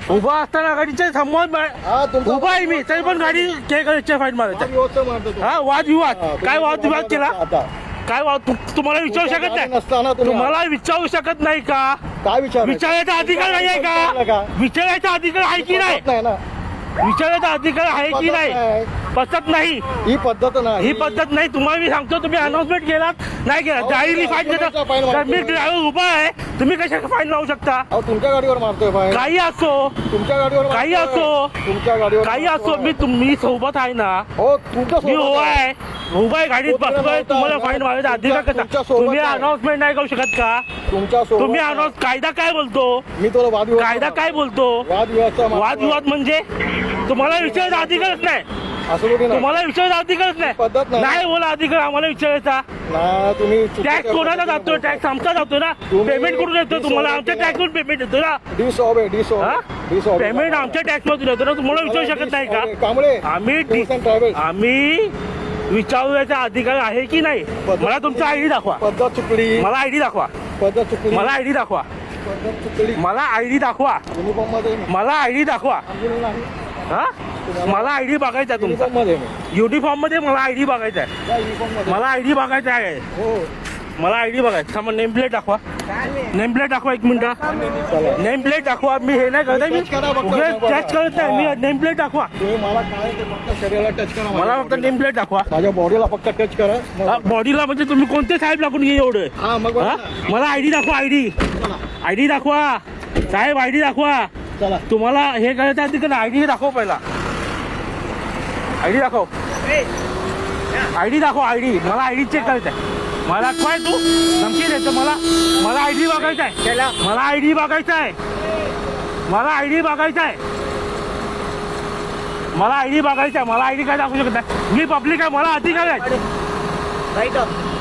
उभा असताना गाडीच्या समोर उभा आहे मी, तरी पण गाडी फाईन मारायचा. हा वादविवाद काय वादविवाद केला? काय तुम्हाला विचारू शकत नाही? तुम्हाला विचारू शकत नाही का? काय विचारायचा अधिकार नाही आहे का? विचारायचा अधिकार आहे की नाही? विचारायचा अधिकार आहे की नाही? पद्धत नाही ही पद्धत नाही. ही पद्धत नाही. तुम्हाला मी सांगतो, तुम्ही अनाउन्समेंट केलात नाही केला, डायरेक्टली फाईन देतात. तर मी ड्रायव्हर उभा आहे, तुम्ही कशा फाईन लावू शकता? तुमच्या गाडीवर मारतोय फाईन. काही असो, तुमच्या गाडीवर काही असो, तुमच्या गाडीवर काही असो, मी सोबत आहे ना. हो तुमच्या मी उभा आहे, उभा आहे, गाडीत बसतोय, तुम्हाला फाईन मारायचा अधिकार कसा? तुम्ही अनाउन्समेंट नाही करू शकत का? तुमच्या तुम्ही अनाउन्स कायदा काय बोलतो? मी तुला वादविवाद कायदा काय बोलतो? वादविवाद म्हणजे तुम्हाला विचारायचा अधिकारच नाही. तुम्हाला विचारायचा अधिकारच नाही. नाही बोला अधिकार आम्हाला विचारायचा. तुम्ही टॅक्स कोणाचा जातो? टॅक्स आमचा जातो ना. पेमेंट करून येतो तुम्हाला, आमच्या टॅक्सवरून पेमेंट येतो ना. पेमेंट आमच्या टॅक्स मधून येतो ना. तुम्हाला विचारू शकत नाही का? आम्ही विचारायचा अधिकार आहे की नाही? मला तुमचा आयडी दाखवा. पद्धत चुकली. मला आयडी दाखवा. पद्धत चुकली. मला आयडी दाखवा. पद्धत चुकली. मला आयडी दाखवा. युनिफॉर्म मध्ये मला आयडी दाखवा. हा मला आयडी बघायचा आहे तुमचा. युनिफॉर्म मध्ये मला आयडी बघायचा आहे. मला आयडी बघायचा आहे. मला आयडी बघायचा. मग नेम प्लेट दाखवा. नेम प्लेट दाखवा. एक मिनिट. नेम प्लेट दाखवा. मी हे नाही करत, मी टच करत नाही. मी नेम प्लेट दाखवा. मला काय ते फक्त शरीराला टच करा. मला फक्त नेम प्लेट दाखवा. माझ्या बॉडीला फक्त टच करा. बॉडीला म्हणजे तुम्ही कोणते साहेब लागून घे एवढं? मला आयडी दाखवा. आयडी दाखवा साहेब. आयडी दाखवा. तुम्हाला हे करायचं आहे तिकडे आयडी दाखव. पहिला आयडी दाखव. आयडी दाखव. आयडी मला आयडी चेक करायचं आहे. मला काय तू धमकी देतो? मला आयडी बघायचा आहे. मला आयडी बघायचा आहे. मला आयडी बघायचा आहे. मला आयडी बघायचा आहे. मला आयडी काय दाखवू शकत नाही. मी पब्लिक आहे. मला अधिकार आहे.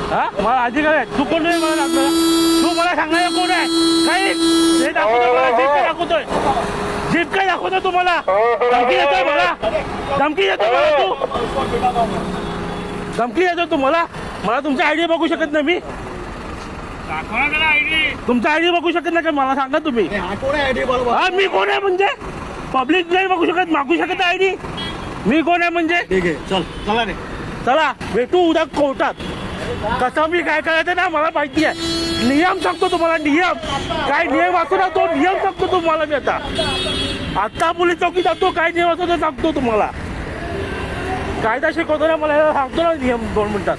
हा मला अधिकार आहे. तू कोण आहे मला दाखवला? तू मला सांगायला कोण आहे? काही हे दाखवतोय मला. जीप काय दाखवतोय? जीप काय दाखवतोय तुम्हाला? धमकी देतोय मला. धमकी देतो मला तू. धमकी देतो तुम्हाला. मला तुमचा आयडी बघू शकत नाही. मी तुमचा आयडी बघू शकत नाही का? मला सांगा तुम्ही. हा मी कोण आहे म्हणजे? पब्लिक नाही बघू शकत, मागू शकत आयडी. मी कोण आहे म्हणजे? ठीक आहे. चला रे. चला भेटू उद्या कोर्टात. कसं मी काय करायचं ना मला माहिती आहे. नियम सांगतो तुम्हाला. नियम काय नियम असतो ना, तो नियम सांगतो तुम्हाला. मी आता पोलीस चौकी जातो. काय नियम असतो ते सांगतो तुम्हाला. कायदा शिकवतो ना मला. सांगतो ना नियम 2 मिनिटात.